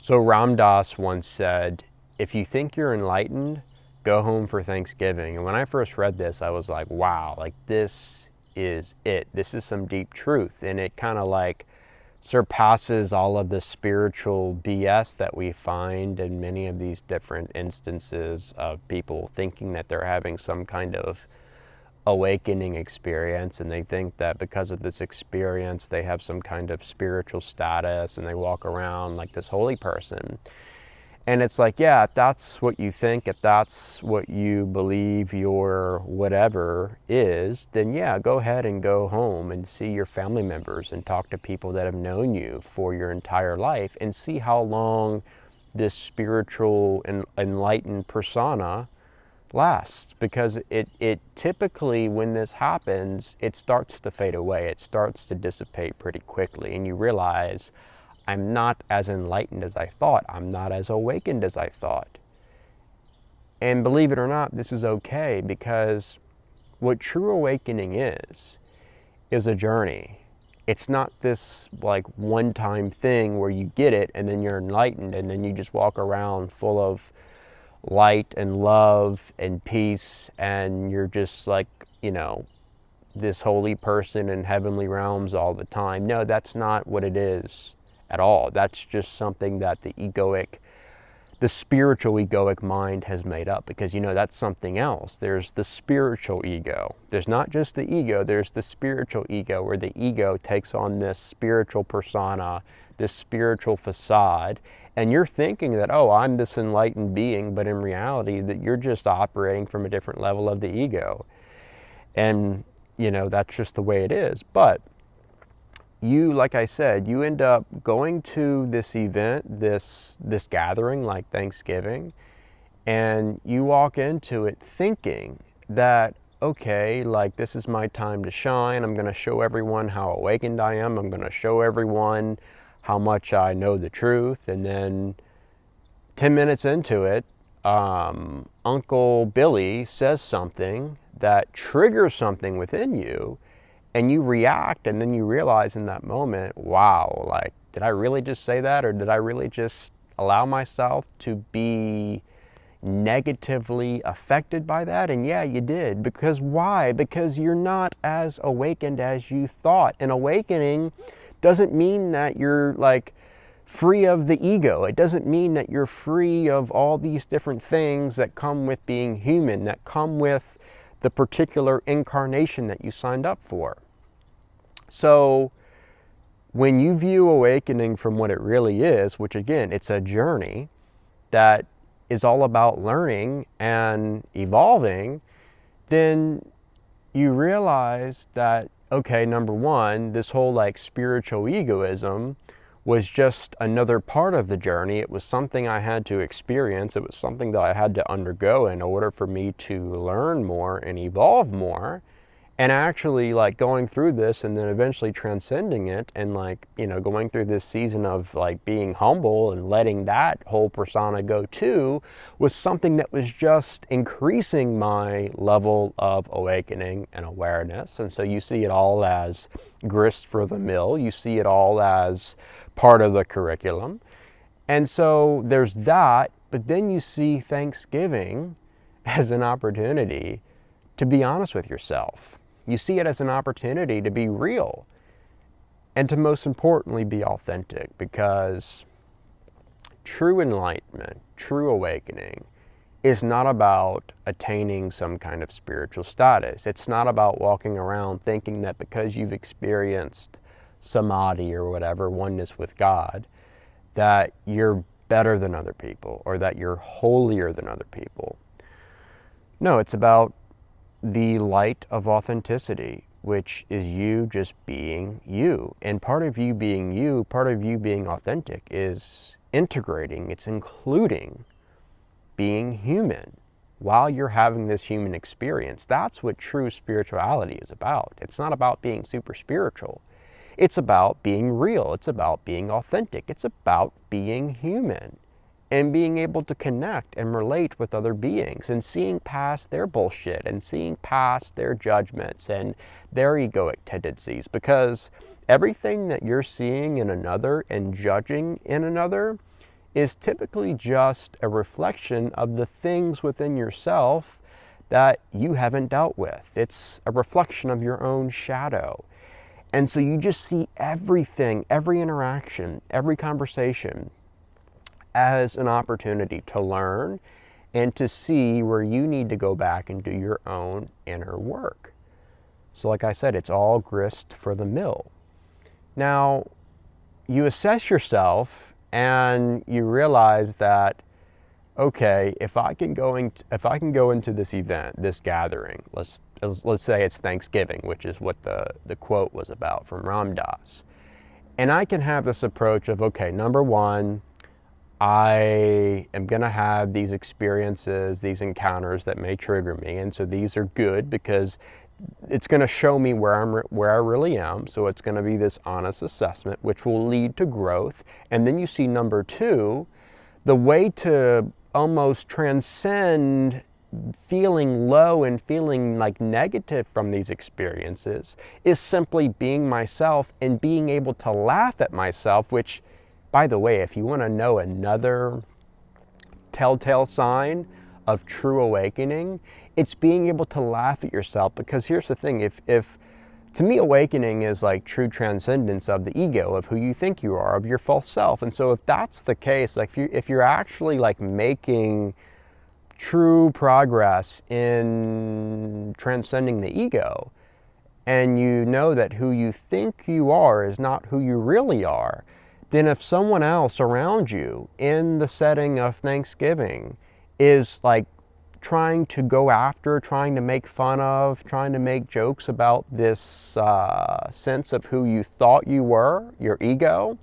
So Ram Dass once said, if you think you're enlightened, go home for Thanksgiving. And when I first read this, I was like, wow, like this is it. This is some deep truth. And it kind of like surpasses all of the spiritual BS that we find in many of these different instances of people thinking that they're having some kind of awakening experience, and they think that because of this experience they have some kind of spiritual status and they walk around like this holy person. And it's like, yeah, if that's what you think, if that's what you believe your whatever is, then yeah, go ahead and go home and see your family members and talk to people that have known you for your entire life and see how long this spiritual and enlightened persona lasts. Because it typically, when this happens, it starts to fade away. It starts to dissipate pretty quickly. And you realize, I'm not as enlightened as I thought. I'm not as awakened as I thought. And believe it or not, this is okay, because what true awakening is a journey. It's not this like one-time thing where you get it and then you're enlightened and then you just walk around full of light and love and peace and you're just like, this holy person in heavenly realms all the time. No, that's not what it is at all. That's just something that the spiritual egoic mind has made up, because that's something else. There's the spiritual ego. There's not just the ego, there's the spiritual ego, where the ego takes on this spiritual persona, this spiritual facade, and you're thinking that, oh, I'm this enlightened being, but in reality that you're just operating from a different level of the ego. And that's just the way it is. But you, like I said, you end up going to this event, this gathering like Thanksgiving, and you walk into it thinking that, okay, like this is my time to shine. I'm going to show everyone how awakened I am. I'm going to show everyone how much I know the truth. And then 10 minutes into it, Uncle Billy says something that triggers something within you, and you react, and then you realize in that moment, wow, like, did I really just say that? Or did I really just allow myself to be negatively affected by that? And yeah, you did. Because why? Because you're not as awakened as you thought. And awakening doesn't mean that you're like free of the ego. It doesn't mean that you're free of all these different things that come with being human, that come with the particular incarnation that you signed up for. So when you view awakening from what it really is, which again, it's a journey that is all about learning and evolving, then you realize that, okay, number one, this whole like spiritual egoism was just another part of the journey. It was something I had to experience. It was something that I had to undergo in order for me to learn more and evolve more. And actually like going through this and then eventually transcending it and like, going through this season of like being humble and letting that whole persona go too, was something that was just increasing my level of awakening and awareness. And so you see it all as grist for the mill. You see it all as part of the curriculum. And so there's that, but then you see Thanksgiving as an opportunity to be honest with yourself. You see it as an opportunity to be real and to most importantly be authentic, because true enlightenment, true awakening is not about attaining some kind of spiritual status. It's not about walking around thinking that because you've experienced samadhi or whatever, oneness with God, that you're better than other people or that you're holier than other people. No, it's about the light of authenticity, which is you just being you. And part of you being you, part of you being authentic is integrating, it's including being human while you're having this human experience. That's what true spirituality is about. It's not about being super spiritual. It's about being real. It's about being authentic. It's about being human and being able to connect and relate with other beings and seeing past their bullshit and seeing past their judgments and their egoic tendencies. Because everything that you're seeing in another and judging in another is typically just a reflection of the things within yourself that you haven't dealt with. It's a reflection of your own shadow. And so you just see everything, every interaction, every conversation as an opportunity to learn and to see where you need to go back and do your own inner work. So like I said, it's all grist for the mill. Now, you assess yourself and you realize that, okay, if I can go into this event, this gathering, let's say it's Thanksgiving, which is what the quote was about from Ram Dass. And I can have this approach of, okay, number one, I am going to have these experiences, these encounters that may trigger me. And so these are good because it's going to show me where I really am. So it's going to be this honest assessment, which will lead to growth. And then you see number two, the way to almost transcend feeling low and feeling like negative from these experiences is simply being myself and being able to laugh at myself, which, by the way, if you want to know another telltale sign of true awakening, it's being able to laugh at yourself. Because here's the thing, if to me, awakening is like true transcendence of the ego, of who you think you are, of your false self. And so if that's the case, like if you're actually like making true progress in transcending the ego, and you know that who you think you are is not who you really are, then if someone else around you in the setting of Thanksgiving is like trying to go after, trying to make fun of, trying to make jokes about this sense of who you thought you were, your ego,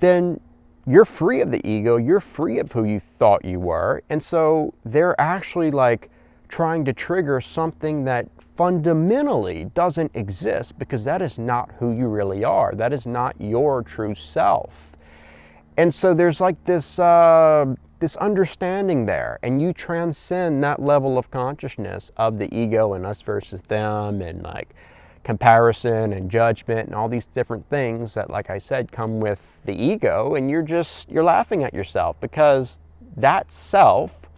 then you're free of the ego, you're free of who you thought you were. And so they're actually like trying to trigger something that fundamentally doesn't exist, because that is not who you really are. That is not your true self. And so there's like this understanding there, and you transcend that level of consciousness of the ego and us versus them, and like comparison and judgment and all these different things that, like I said, come with the ego. And you're laughing at yourself, because that self,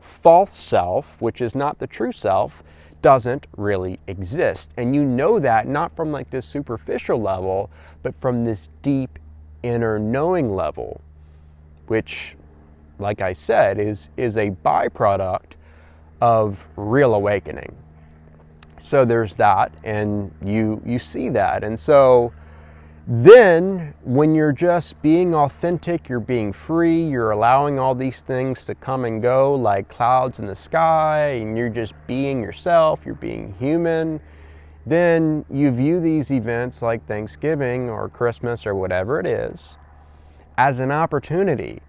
false self, which is not the true self, doesn't really exist. And you know that not from like this superficial level, but from this deep inner knowing level, which, like I said, is a byproduct of real awakening. So there's that, and you see that. And so then when you're just being authentic, you're being free, you're allowing all these things to come and go like clouds in the sky, and you're just being yourself, you're being human, then you view these events like Thanksgiving or Christmas or whatever it is as an opportunity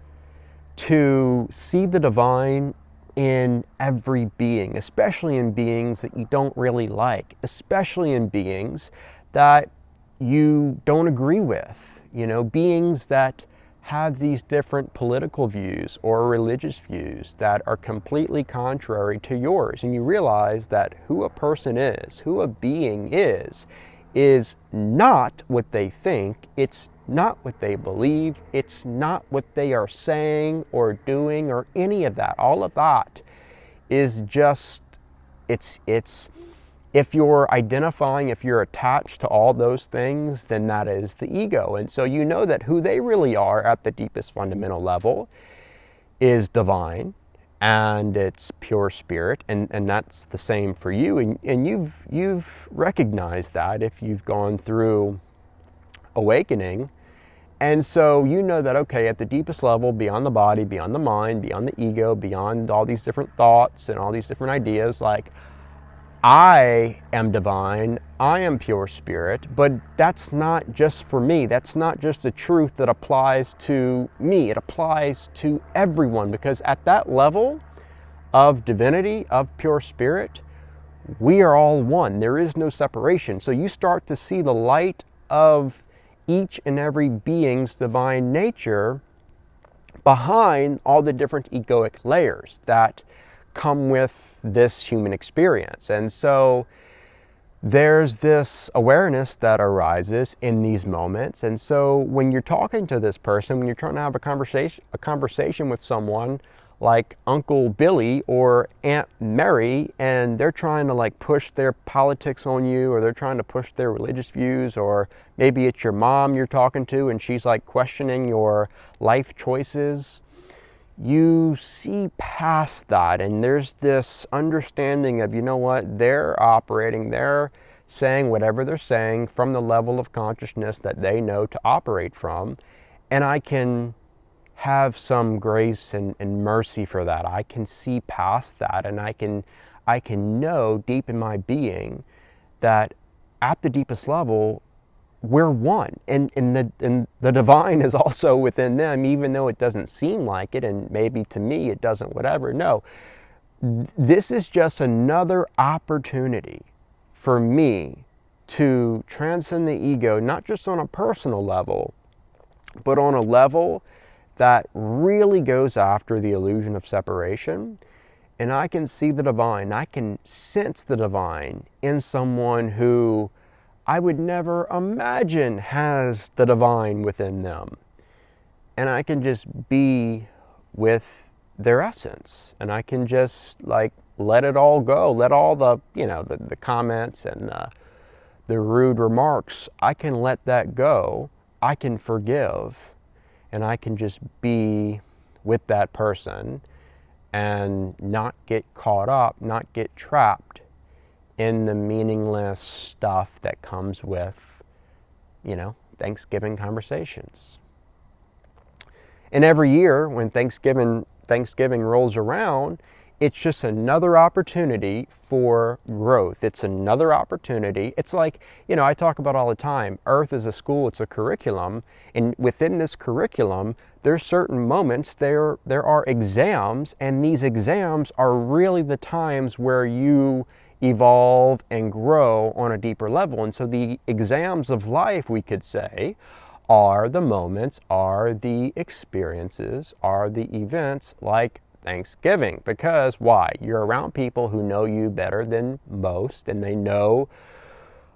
to see the divine in every being, especially in beings that you don't really like, especially in beings that you don't agree with, beings that have these different political views or religious views that are completely contrary to yours. And you realize that who a person is, who a being is not what they think, it's not what they believe, it's not what they are saying or doing or any of that. All of that is just, it's if you're identifying, if you're attached to all those things, then that is the ego. And so you know that who they really are at the deepest fundamental level is divine, and it's pure spirit, and that's the same for you. And you've recognized that if you've gone through awakening. And so you know that, okay, at the deepest level, beyond the body, beyond the mind, beyond the ego, beyond all these different thoughts and all these different ideas, like, I am divine, I am pure spirit, but that's not just for me. That's not just a truth that applies to me. It applies to everyone, because at that level of divinity, of pure spirit, we are all one. There is no separation. So you start to see the light of each and every being's divine nature behind all the different egoic layers that come with this human experience. And so there's this awareness that arises in these moments. And so when you're talking to this person, when you're trying to have a conversation with someone like Uncle Billy or Aunt Mary, and they're trying to like push their politics on you, or they're trying to push their religious views, or maybe it's your mom you're talking to and she's like questioning your life choices, you see past that, and there's this understanding of, you know what, they're saying whatever they're saying from the level of consciousness that they know to operate from, and I can have some grace and mercy for that. I can see past that, and I can know deep in my being that at the deepest level, we're one, and the divine is also within them, even though it doesn't seem like it, and maybe to me it doesn't, whatever. No, this is just another opportunity for me to transcend the ego, not just on a personal level, but on a level that really goes after the illusion of separation. And I can see the divine, I can sense the divine in someone who I would never imagine has the divine within them. And I can just be with their essence. And I can just like let it all go. Let all the, the comments and the rude remarks, I can let that go. I can forgive. And I can just be with that person and not get caught up, not get trapped in the meaningless stuff that comes with, Thanksgiving conversations. And every year when Thanksgiving rolls around, it's just another opportunity for growth. It's another opportunity. It's like, I talk about all the time, Earth is a school, it's a curriculum, and within this curriculum, there's certain moments, there are exams, and these exams are really the times where you evolve and grow on a deeper level. And so the exams of life, we could say, are the moments, are the experiences, are the events like Thanksgiving. Because why? You're around people who know you better than most, and they know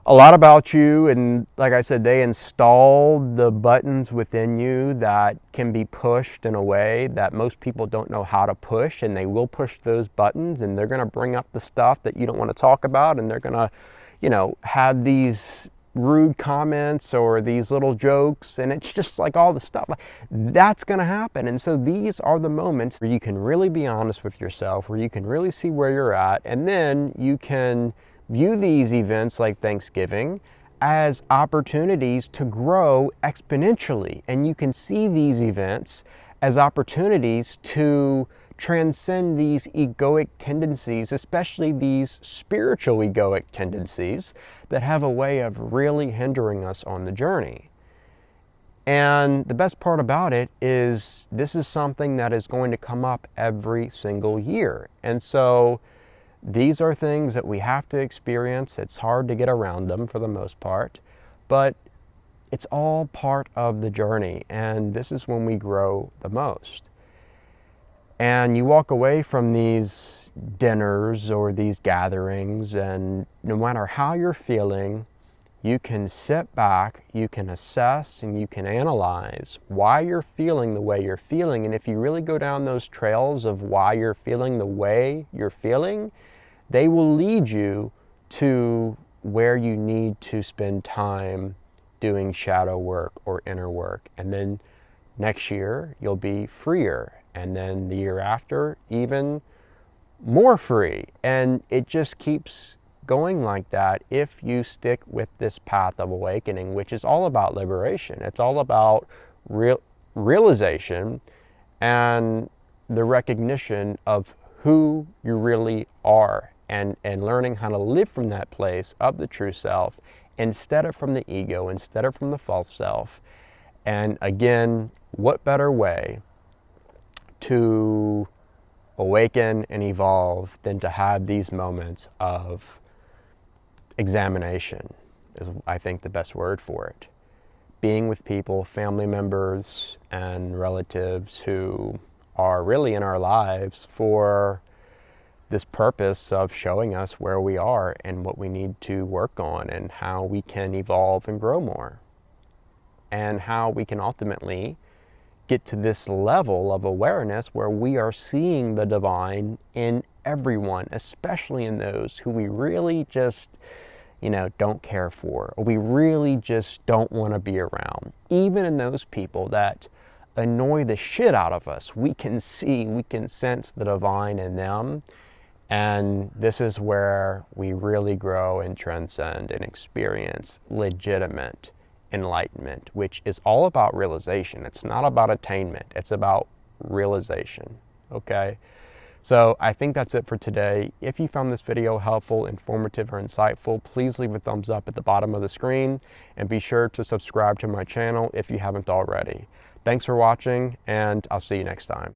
a lot about you, and like I said, they installed the buttons within you that can be pushed in a way that most people don't know how to push, and they will push those buttons, and they're going to bring up the stuff that you don't want to talk about, and they're going to, have these rude comments or these little jokes, and it's just like all the stuff like that's going to happen. And so these are the moments where you can really be honest with yourself, where you can really see where you're at, and then you can view these events like Thanksgiving as opportunities to grow exponentially. And you can see these events as opportunities to transcend these egoic tendencies, especially these spiritual egoic tendencies that have a way of really hindering us on the journey. And the best part about it is this is something that is going to come up every single year. And so these are things that we have to experience. It's hard to get around them for the most part, but it's all part of the journey, and this is when we grow the most. And you walk away from these dinners or these gatherings, and no matter how you're feeling, you can sit back, you can assess, and you can analyze why you're feeling the way you're feeling. And if you really go down those trails of why you're feeling the way you're feeling, they will lead you to where you need to spend time doing shadow work or inner work. And then next year, you'll be freer. And then the year after, even more free. And it just keeps going like that if you stick with this path of awakening, which is all about liberation. It's all about realization and the recognition of who you really are, and learning how to live from that place of the true self instead of from the ego, instead of from the false self. And again, what better way to awaken and evolve than to have these moments of examination, is I think the best word for it. Being with people, family members and relatives who are really in our lives for this purpose of showing us where we are and what we need to work on and how we can evolve and grow more, and how we can ultimately get to this level of awareness where we are seeing the divine in everyone, especially in those who we really just, don't care for, or we really just don't want to be around. Even in those people that annoy the shit out of us, we can sense the divine in them. And this is where we really grow and transcend and experience legitimate enlightenment, which is all about realization. It's not about attainment. It's about realization. Okay? So I think that's it for today. If you found this video helpful, informative, or insightful, please leave a thumbs up at the bottom of the screen, and be sure to subscribe to my channel if you haven't already. Thanks for watching, and I'll see you next time.